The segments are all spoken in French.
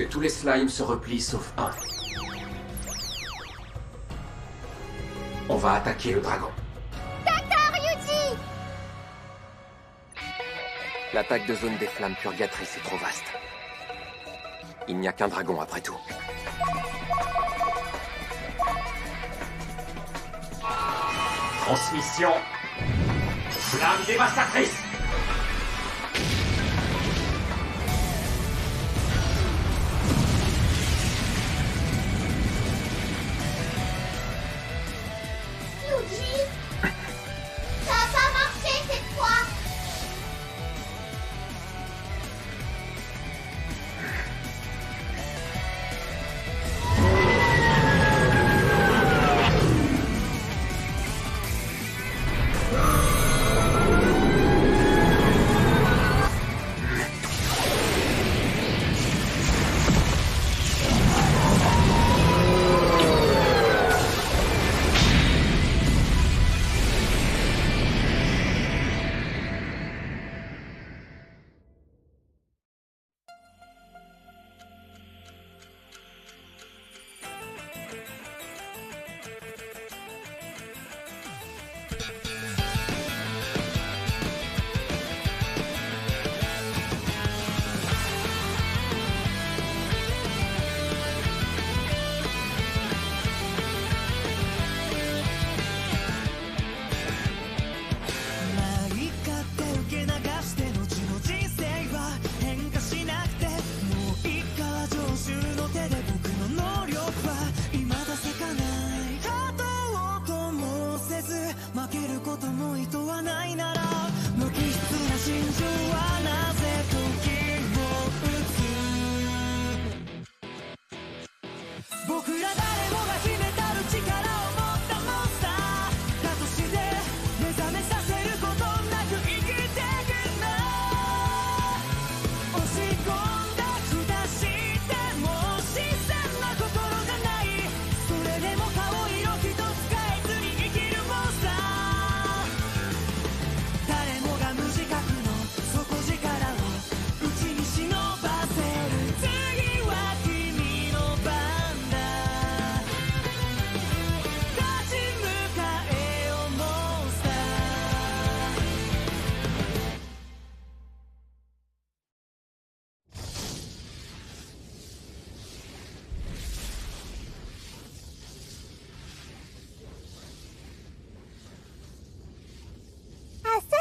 tous les slimes se replient sauf un. On va attaquer le dragon. D'accord, Yuji! L'attaque de zone des flammes purgatrices est trop vaste. Il n'y a qu'un dragon après tout. Transmission. Flamme dévastatrice. Yuji! Ça a pas marché cette fois!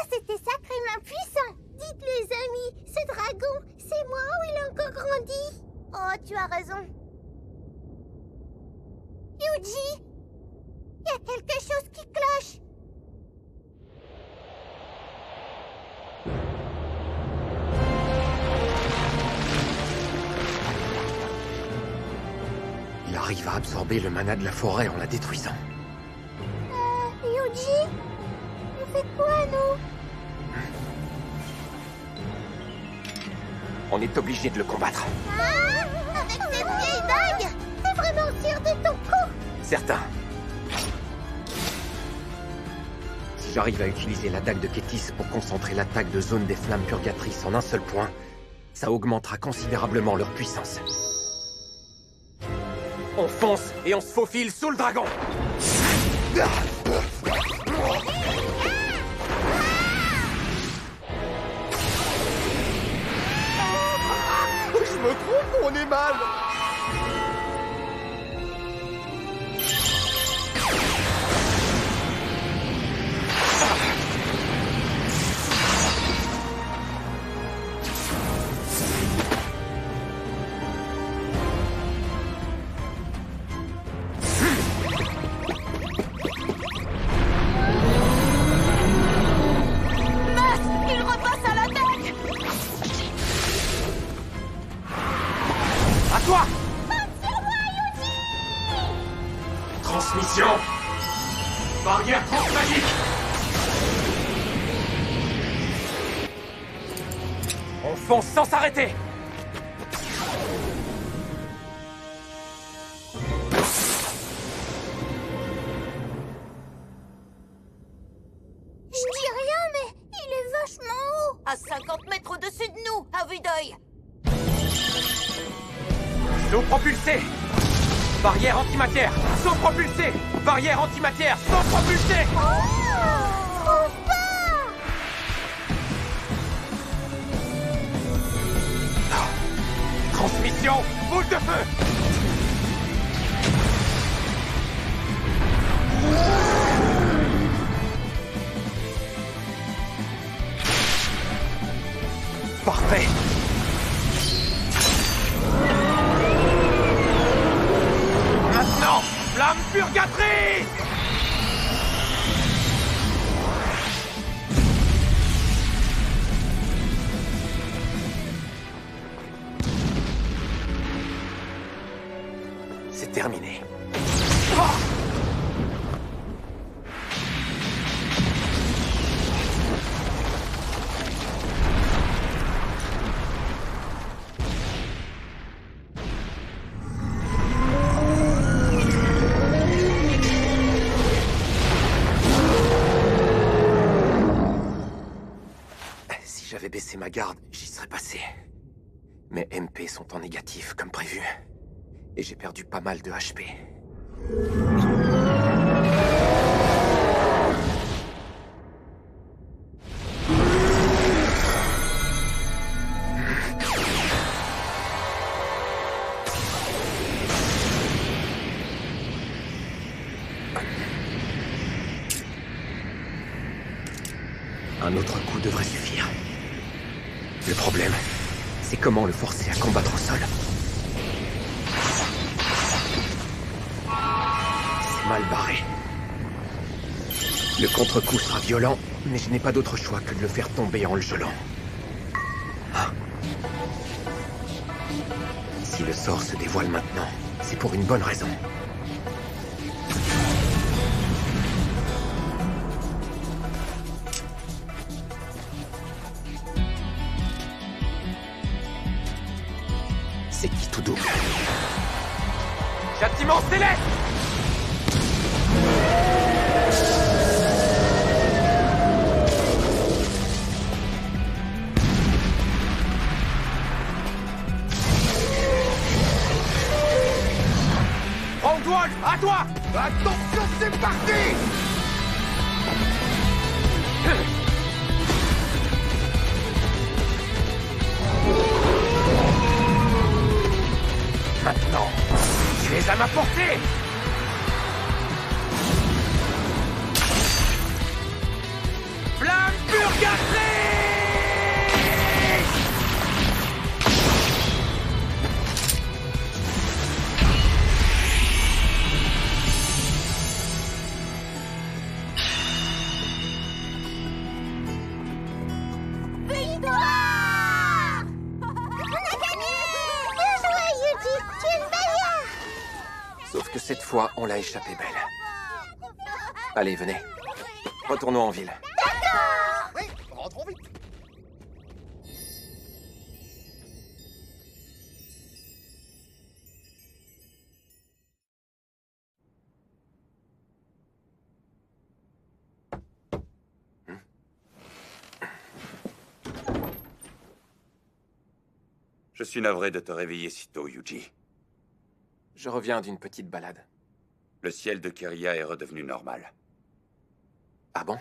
C'était sacrément puissant! Dites les amis, ce dragon, c'est moi ou il a encore grandi? Oh, tu as raison. Yuji! Il y a quelque chose qui cloche! Il arrive à absorber le mana de la forêt en la détruisant. Yuji? On fait quoi, nous? On est obligé de le combattre. Ah, avec cette vieille dague? T'es vraiment sûr de ton coup? Certain. Si j'arrive à utiliser la dague de Kétis pour concentrer l'attaque de zone des flammes purgatrices en un seul point, ça augmentera considérablement leur puissance. On fonce et on se faufile sous le dragon. Je me trompe, on est mal. Il repasse à l'attaque! À toi! Compte sur moi, Yuji! Transmission! Barrière transmagique! On fonce sans s'arrêter! Je dis rien, mais il est vachement haut! À 50 mètres au-dessus de nous, à vue d'œil. Saut propulsé! Barrière antimatière! Saut propulsé! Barrière antimatière! Saut propulsé! Trop fort! Transmission! Boule de feu! Parfait! Maintenant, flamme purgatrice! C'est terminé. Ah! Si j'avais baissé ma garde, j'y serais passé. Mes MP sont en négatif, comme prévu. Et j'ai perdu pas mal de HP. Un autre coup devrait suffire. Le problème, c'est comment le forcer à combattre au sol. C'est mal barré. Le contre-coup sera violent, mais je n'ai pas d'autre choix que de le faire tomber en le gelant. Ah. Si le sort se dévoile maintenant, c'est pour une bonne raison. C'est qui tout double? Châtiment céleste! Frogwolf, à toi! Attention, c'est parti! Maintenant, tu es à ma portée! Flamme purgatrice! Victoire! On a gagné! Bien joué, Yuji! Tu es une meilleure! Sauf que cette fois, on l'a échappé belle. Allez, venez. Retournons en ville. D'accord! Oui, rentrons vite. Je suis navré de te réveiller si tôt, Yuji. Je reviens d'une petite balade. Le ciel de Kyria est redevenu normal. Ah bon?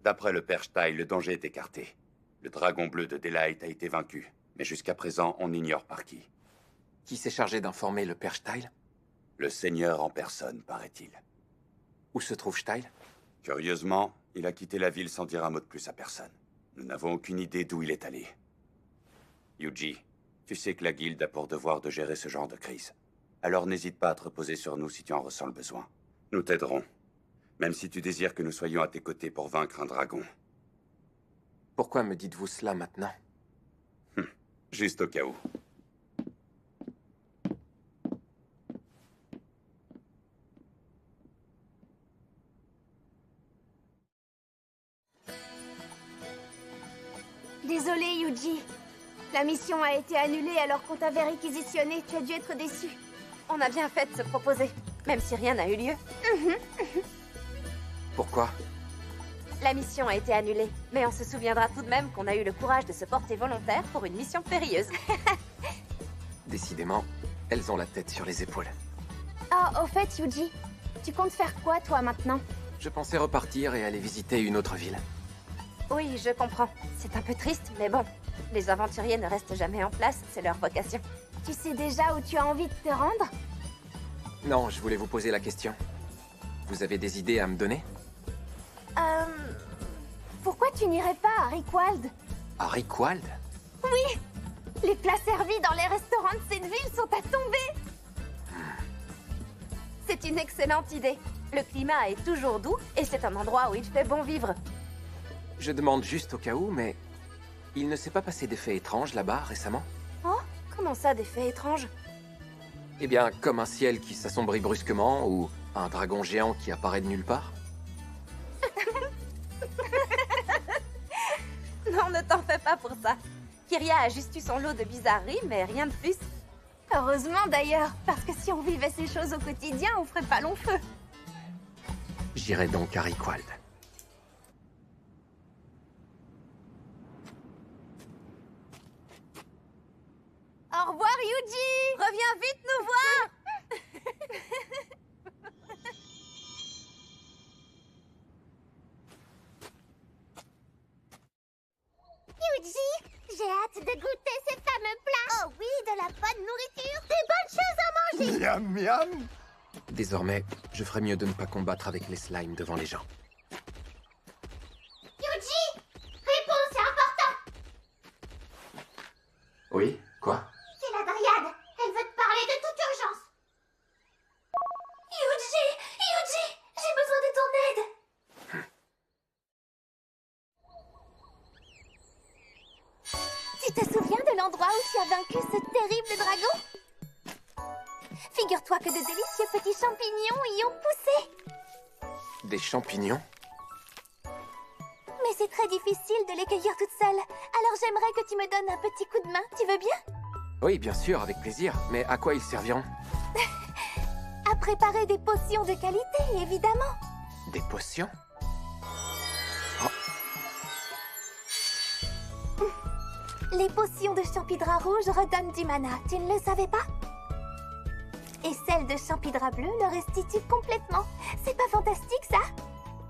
D'après le Père Steil, le danger est écarté. Le dragon bleu de Daylight a été vaincu, mais jusqu'à présent, on ignore par qui. Qui s'est chargé d'informer le père Steil? Le Seigneur en personne, paraît-il. Où se trouve Steil? Curieusement, il a quitté la ville sans dire un mot de plus à personne. Nous n'avons aucune idée d'où il est allé. Yuji, tu sais que la guilde a pour devoir de gérer ce genre de crise. Alors n'hésite pas à te reposer sur nous si tu en ressens le besoin. Nous t'aiderons. Même si tu désires que nous soyons à tes côtés pour vaincre un dragon. Pourquoi me dites-vous cela maintenant? Juste au cas où. Désolé, Yuji. La mission a été annulée alors qu'on t'avait réquisitionné. Tu as dû être déçu. On a bien fait de se proposer, même si rien n'a eu lieu. Pourquoi? La mission a été annulée, mais on se souviendra tout de même qu'on a eu le courage de se porter volontaire pour une mission périlleuse. Décidément, Elles ont la tête sur les épaules. Oh, au fait, Yuji, tu comptes faire quoi, toi, maintenant? Je pensais repartir et aller visiter une autre ville. Oui, je comprends. C'est un peu triste, mais bon. Les aventuriers ne restent jamais en place, c'est leur vocation. Tu sais déjà où tu as envie de te rendre? Non, je voulais vous poser la question. Vous avez des idées à me donner? Pourquoi tu n'irais pas à Rickwald? À Rickwald? Les plats servis dans les restaurants de cette ville sont à tomber. C'est une excellente idée. Le climat est toujours doux et c'est un endroit où il fait bon vivre. Je demande juste au cas où, mais... Il ne s'est pas passé d'effets étranges là-bas récemment? Oh, comment ça, des faits étranges? Eh bien, comme un ciel qui s'assombrit brusquement, ou un dragon géant qui apparaît de nulle part? Non, ne t'en fais pas pour ça. Kiria a juste eu son lot de bizarreries, mais rien de plus. Heureusement d'ailleurs, parce que si on vivait ces choses au quotidien, on ferait pas long feu. J'irai donc à Rickwald. Au revoir, Yuji! Reviens vite nous voir! Yuji, j'ai hâte de goûter ces fameux plats. Oh oui, de la bonne nourriture, des bonnes choses à manger. Miam miam. Désormais, je ferais mieux de ne pas combattre avec les slimes devant les gens. Yuji, réponds, c'est important. Oui? Quoi? C'est la Dryade. Elle veut te parler de toute urgence. Yuji, j'ai besoin de ton aide. Tu te souviens de l'endroit où tu as vaincu ce terrible dragon? Figure-toi que de délicieux petits champignons y ont poussé. Des champignons? Mais c'est très difficile de les cueillir toute seule. Alors j'aimerais que tu me donnes un petit coup de main, tu veux bien? Oui, bien sûr, avec plaisir. Mais à quoi ils serviront? À préparer des potions de qualité, évidemment. Des potions? Les potions de champidra rouge redonnent du mana, tu ne le savais pas? Et celles de champidra bleu le restituent complètement. C'est pas fantastique, ça?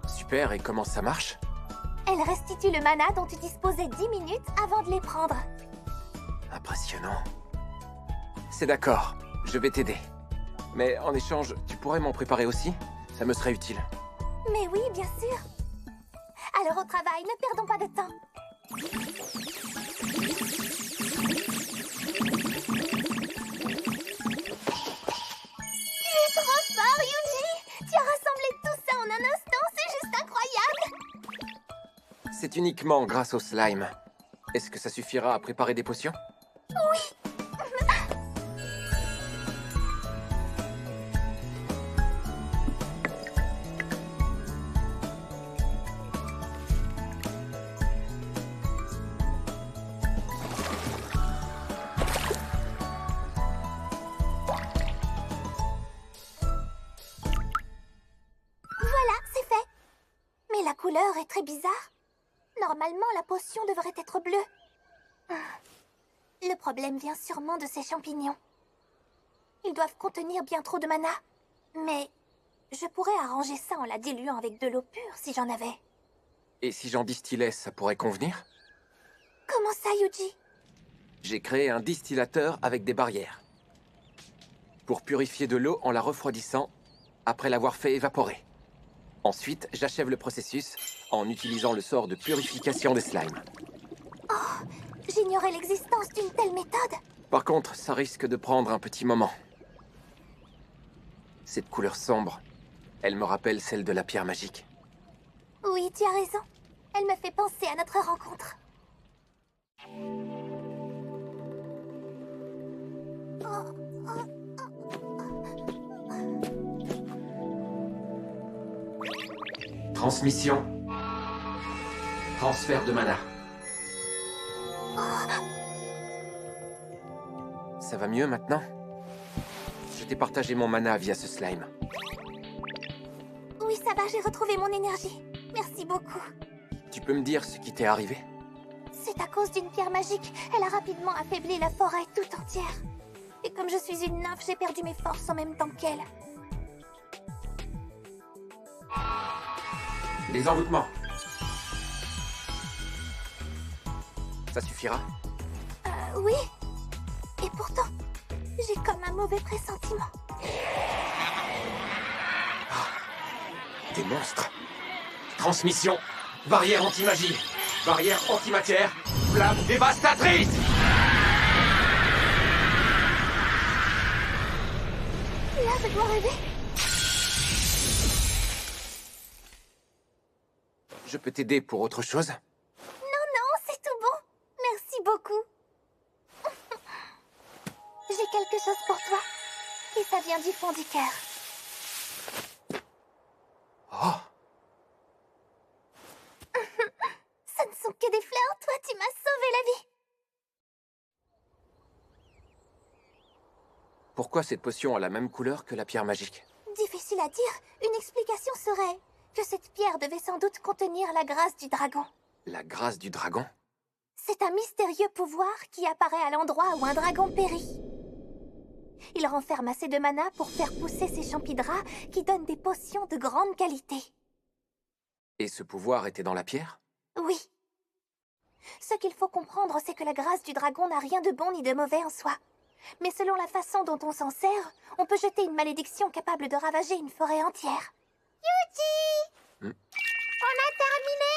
Super, et comment ça marche? Elles restituent le mana dont tu disposais 10 minutes avant de les prendre. Impressionnant. C'est d'accord, je vais t'aider. Mais en échange, tu pourrais m'en préparer aussi? Ça me serait utile. Mais oui, bien sûr. Alors au travail, ne perdons pas de temps. Tu es trop fort, Yuji! Tu as rassemblé tout ça en un instant, c'est juste incroyable! C'est uniquement grâce au slime. Est-ce que ça suffira à préparer des potions? Voilà, c'est fait. Mais la couleur est très bizarre. Normalement, la potion devrait être bleue. Le problème vient sûrement de ces champignons. Ils doivent contenir bien trop de mana. Mais je pourrais arranger ça en la diluant avec de l'eau pure si j'en avais. Et si j'en distillais, ça pourrait convenir? Comment ça, Yuji? J'ai créé un distillateur avec des barrières. Pour purifier de l'eau en la refroidissant après l'avoir fait évaporer. Ensuite, j'achève le processus en utilisant le sort de purification des slimes. J'ignorais l'existence d'une telle méthode. Par contre, ça risque de prendre un petit moment. Cette couleur sombre, elle me rappelle celle de la pierre magique. Oui, tu as raison. Elle me fait penser à notre rencontre. Transmission. Transfert de mana. Ça va mieux maintenant? Je t'ai partagé mon mana via ce slime. Oui, ça va, j'ai retrouvé mon énergie. Merci beaucoup. Tu peux me dire ce qui t'est arrivé? C'est à cause d'une pierre magique. Elle a rapidement affaibli la forêt tout entière. Et comme je suis une nymphe, j'ai perdu mes forces en même temps qu'elle. Les envoûtements. Ça suffira? Oui. Et pourtant, j'ai comme un mauvais pressentiment. Des monstres. Transmission. Barrière anti-magie. Barrière anti-matière. Flamme dévastatrice. Là, je dois rêver. Je peux t'aider pour autre chose? Non, c'est tout bon. Merci beaucoup. J'ai quelque chose pour toi. Et ça vient du fond du cœur. Oh, Ce ne sont que des fleurs. Toi, tu m'as sauvé la vie. pourquoi cette potion a la même couleur que la pierre magique? Difficile à dire. Une explication serait que cette pierre devait sans doute contenir la grâce du dragon. La grâce du dragon? C'est un mystérieux pouvoir qui apparaît à l'endroit où un dragon périt. Il renferme assez de mana pour faire pousser ces champidras qui donnent des potions de grande qualité. Et ce pouvoir était dans la pierre? Oui. Ce qu'il faut comprendre, c'est que la grâce du dragon n'a rien de bon ni de mauvais en soi. Mais selon la façon dont on s'en sert, on peut jeter une malédiction capable de ravager une forêt entière. Yuji! On a terminé?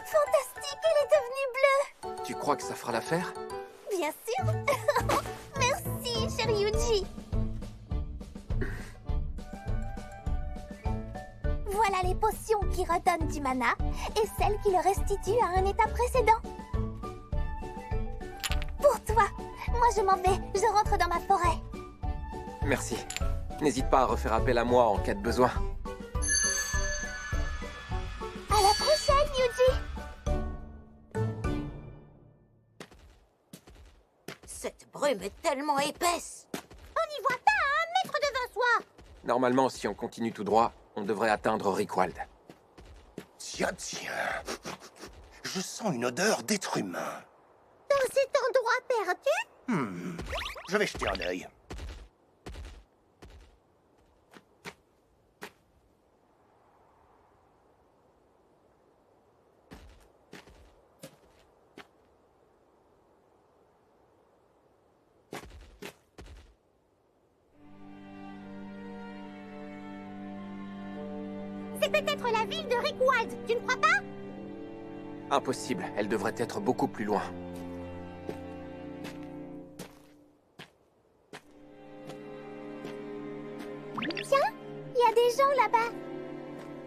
Fantastique, elle est devenue bleue! Tu crois que ça fera l'affaire? Bien sûr! Merci, cher Yuji! Voilà les potions qui redonnent du mana et celles qui le restituent à un état précédent. Pour toi! Moi je m'en vais, je rentre dans ma forêt. Merci. N'hésite pas à refaire appel à moi en cas de besoin. À la prochaine, Yuji! Cette brume est tellement épaisse. On n'y voit pas à 1 mètre devant soi! Normalement, si on continue tout droit, on devrait atteindre Rickwald. Tiens. Je sens une odeur d'être humain. Dans cet endroit perdu? Je vais jeter un œil. C'est peut-être la ville de Rickwald, tu ne crois pas? Impossible, elle devrait être beaucoup plus loin. Tiens, il y a des gens là-bas.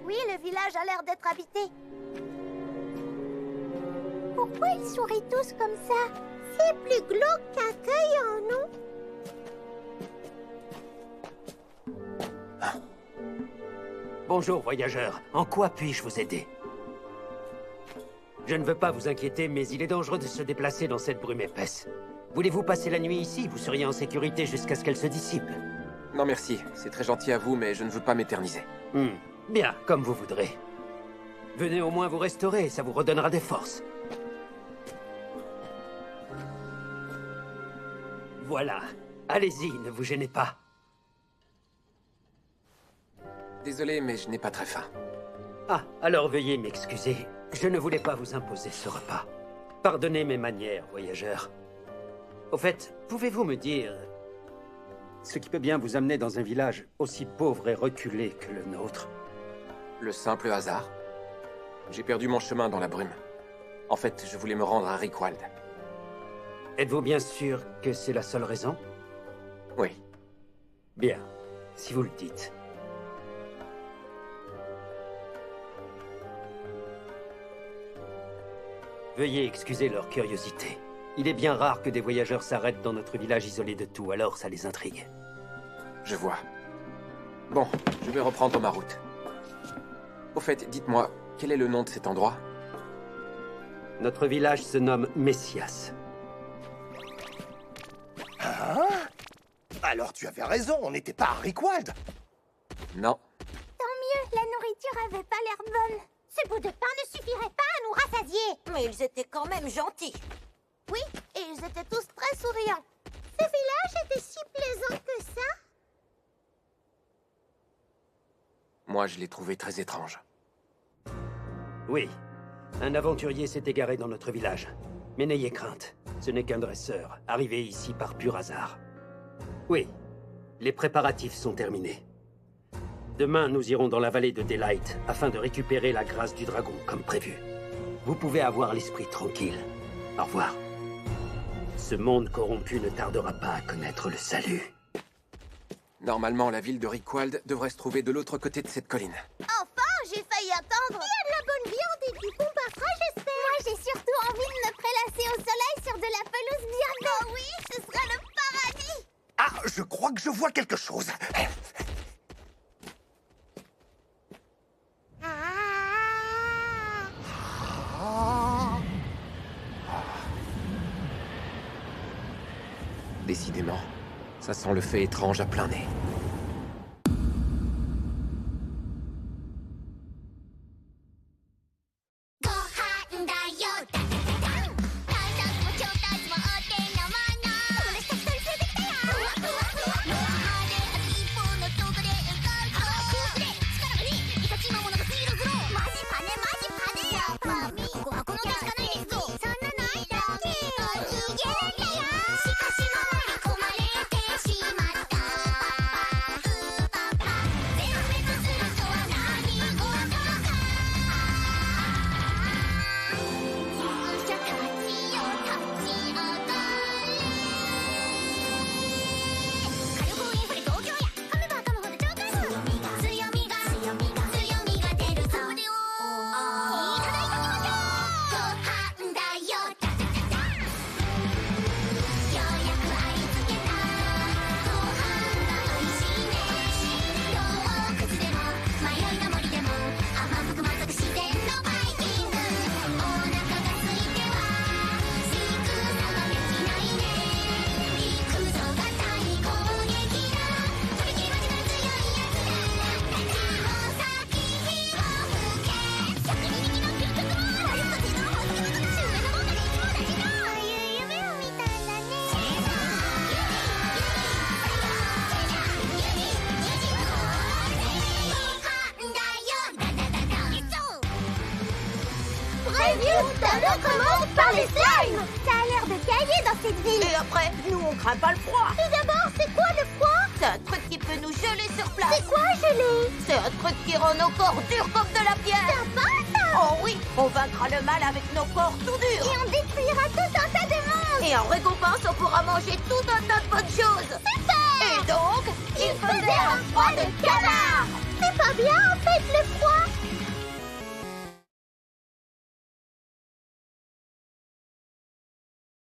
Oui, le village a l'air d'être habité. Pourquoi ils sourient tous comme ça? C'est plus glauque qu'accueillant, non? Bonjour, voyageurs. En quoi puis-je vous aider? Je ne veux pas vous inquiéter, mais il est dangereux de se déplacer dans cette brume épaisse. Voulez-vous passer la nuit ici? Vous seriez en sécurité jusqu'à ce qu'elle se dissipe. Non merci, c'est très gentil à vous, mais je ne veux pas m'éterniser. Bien, comme vous voudrez. Venez au moins vous restaurer, ça vous redonnera des forces. Voilà. Allez-y, ne vous gênez pas. Désolé, mais je n'ai pas très faim. Ah, alors veuillez m'excuser. Je ne voulais pas vous imposer ce repas. Pardonnez mes manières, voyageurs. Au fait, pouvez-vous me dire ce qui peut bien vous amener dans un village aussi pauvre et reculé que le nôtre? Le simple hasard. J'ai perdu mon chemin dans la brume. En fait, je voulais me rendre à Rickwald. Êtes-vous bien sûr que c'est la seule raison? Oui. Bien, si vous le dites. Veuillez excuser leur curiosité. Il est bien rare que des voyageurs s'arrêtent dans notre village isolé de tout, alors ça les intrigue. Je vois. Bon, je vais reprendre ma route. Au fait, dites-moi, quel est le nom de cet endroit? Notre village se nomme Messias. Alors tu avais raison, on n'était pas à Rickwald. Non. Tant mieux, la nourriture avait pas l'air bonne. Ces bouts de pain ne suffiraient pas à nous rassasier. Mais ils étaient quand même gentils. Oui, et ils étaient tous très souriants. Ce village était si plaisant que ça. Moi, je l'ai trouvé très étrange. Oui, un aventurier s'est égaré dans notre village. Mais n'ayez crainte, ce n'est qu'un dresseur, arrivé ici par pur hasard. Oui, les préparatifs sont terminés. Demain, nous irons dans la vallée de Daylight afin de récupérer la grâce du dragon, comme prévu. Vous pouvez avoir l'esprit tranquille. Au revoir. Ce monde corrompu ne tardera pas à connaître le salut. Normalement, la ville de Rickwald devrait se trouver de l'autre côté de cette colline. Enfin, j'ai failli attendre. Il y a de la bonne viande et du bon parfum, j'espère. Moi, j'ai surtout envie de me prélasser au soleil sur de la pelouse bien Oh oui, ce sera le paradis. Ah, je crois que je vois quelque chose. Décidément, ça sent le fait étrange à plein nez. par les slimes. Ça a l'air de cailler dans cette ville. Et après, nous on craint pas le froid. Et d'abord, c'est quoi le froid? C'est un truc qui peut nous geler sur place. C'est quoi gelé? C'est un truc qui rend nos corps durs comme de la pierre. Sympa ça. Oh oui, on vaincra le mal avec nos corps tout durs. Et on détruira tout un tas de monstres. Et en récompense, on pourra manger tout un tas de bonnes choses. C'est